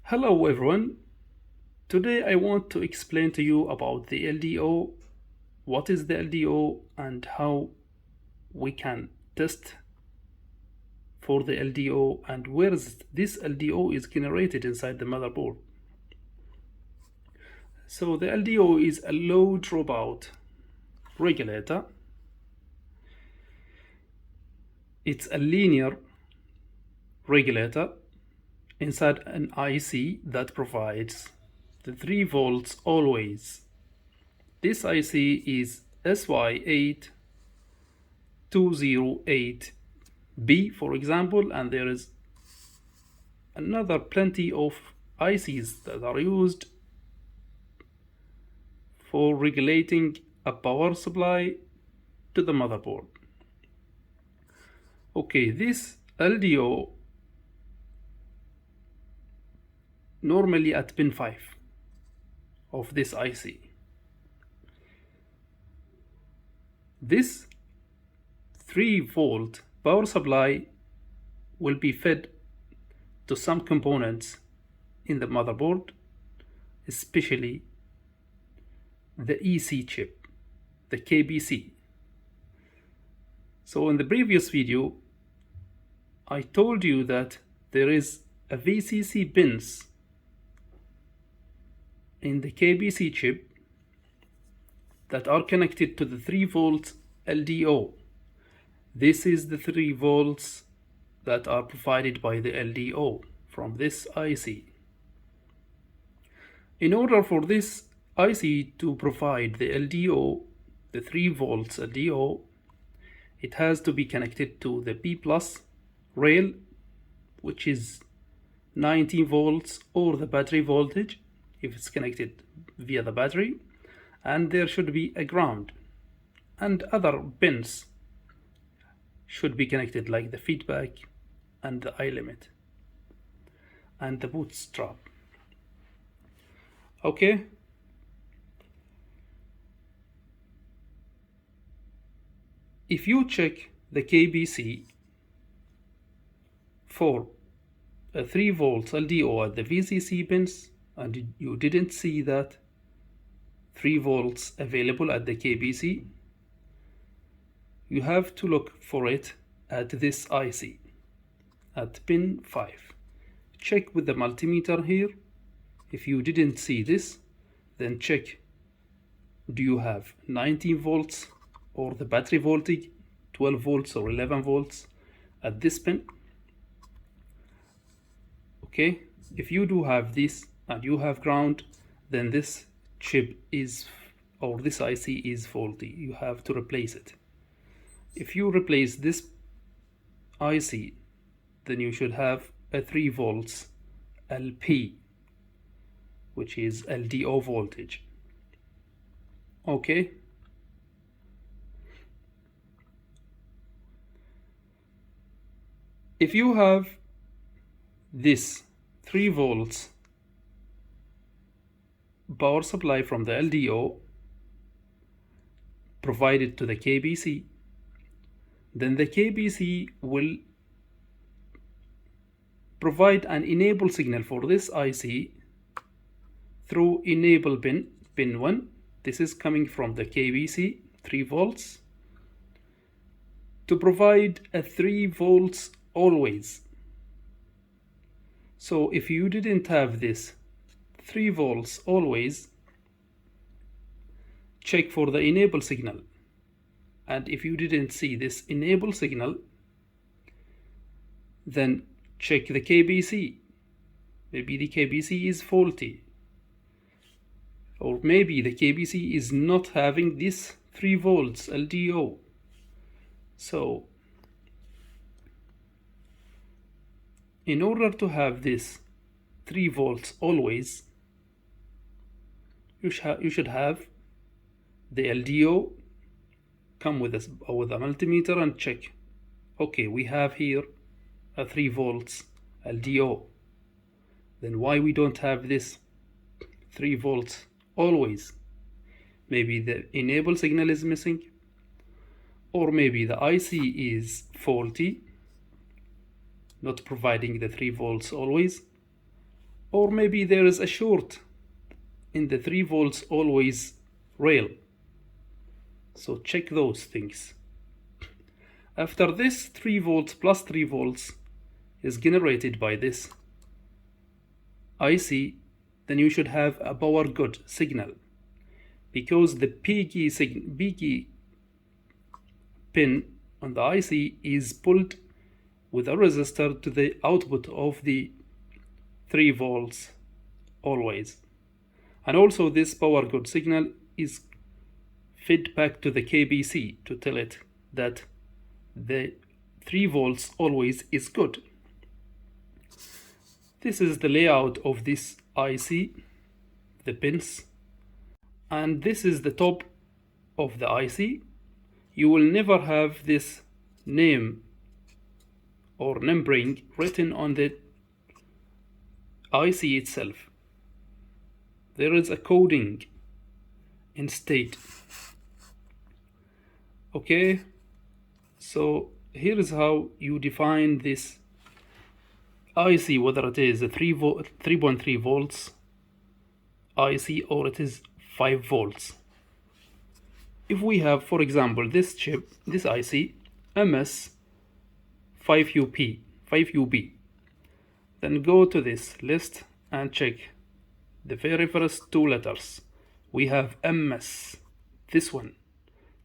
Hello everyone. Today I want to explain to you about the LDO, what is the LDO and how we can test for the LDO and where this LDO is generated inside the motherboard. So the LDO is a low dropout regulator. It's a linear regulator inside an IC that provides the 3 volts always. This IC is SY8208B, for example, and there is another plenty of ICs that are used for regulating a power supply to the motherboard. Okay, this LDO normally at pin 5 of this IC. This 3-volt power supply will be fed to some components in the motherboard, especially the EC chip, the KBC. So in the previous video, I told you that there is a VCC pins in the KBC chip that are connected to the 3-volt LDO. This is the 3 volts that are provided by the LDO from this IC. In order for this IC to provide the LDO, the 3 volts LDO, it has to be connected to the P+ rail, which is 19 volts, or the battery voltage if it's connected via the battery, and there should be a ground, and other pins should be connected like the feedback and the eye limit and the bootstrap. Okay, if you check the KBC for a 3 volts LDO at the VCC pins and you didn't see that 3 volts available at the KBC, you have to look for it at this IC at pin 5. Check with the multimeter here. If you didn't see this, then check, do you have 19 volts or the battery voltage 12 volts or 11 volts at this pin? Okay, if you do have this and you have ground, then this chip is, or this IC is faulty. You have to replace it. If you replace this IC, then you should have a 3 volts LP, which is LDO voltage. Okay, if you have this 3 volts power supply from the LDO provided to the KBC, then the KBC will provide an enable signal for this IC through enable pin 1. This is coming from the KBC 3 volts to provide a 3 volts always. So if you didn't have this 3 volts always, check for the enable signal, and if you didn't see this enable signal, then check the KBC. Maybe the KBC is faulty, or maybe the KBC is not having this 3 volts LDO. So in order to have this 3 volts always, you should have the LDO come with a multimeter and check. Okay, we have here a 3 volts LDO. Then why we don't have this 3 volts always? Maybe the enable signal is missing, or maybe the IC is faulty, not providing the 3 volts always, or maybe there is a short in the 3 volts always rail. So check those things. After this 3 volts plus 3 volts is generated by this IC, then you should have a power good signal, because the P key pin on the IC is pulled with a resistor to the output of the 3 volts always. And also this power good signal is fed back to the KBC to tell it that the 3 volts always is good. This is the layout of this IC, the pins, and this is the top of the IC. You will never have this name or numbering written on the IC itself. There is a coding instead. Okay, so here is how you define this IC, whether it is a 3.3 volts IC or it is 5 volts. If we have, for example, this chip, this IC, MS 5UB, then go to this list and check the very first 2 letters. We have MS, this one.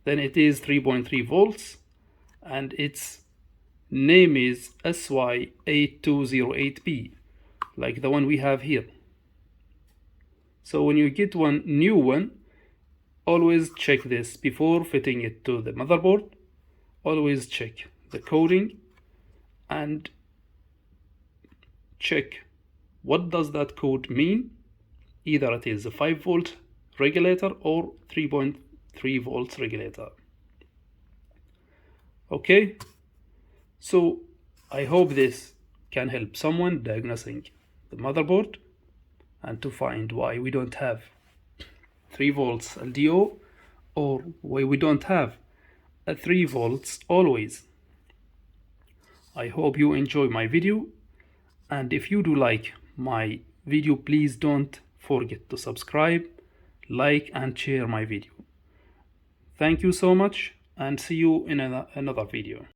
Then it is 3.3 volts and its name is SY8208B, like the one we have here. So when you get one new one, always check this before fitting it to the motherboard. Always check the coding and check what does that code mean. Either it is a 5 volt regulator or 3.3 volts regulator. Okay, so I hope this can help someone diagnosing the motherboard and to find why we don't have 3 volts LDO or why we don't have a 3 volts always. I hope you enjoy my video, and if you do like my video, please don't forget to subscribe, like and share my video. Thank you so much, and see you in another video.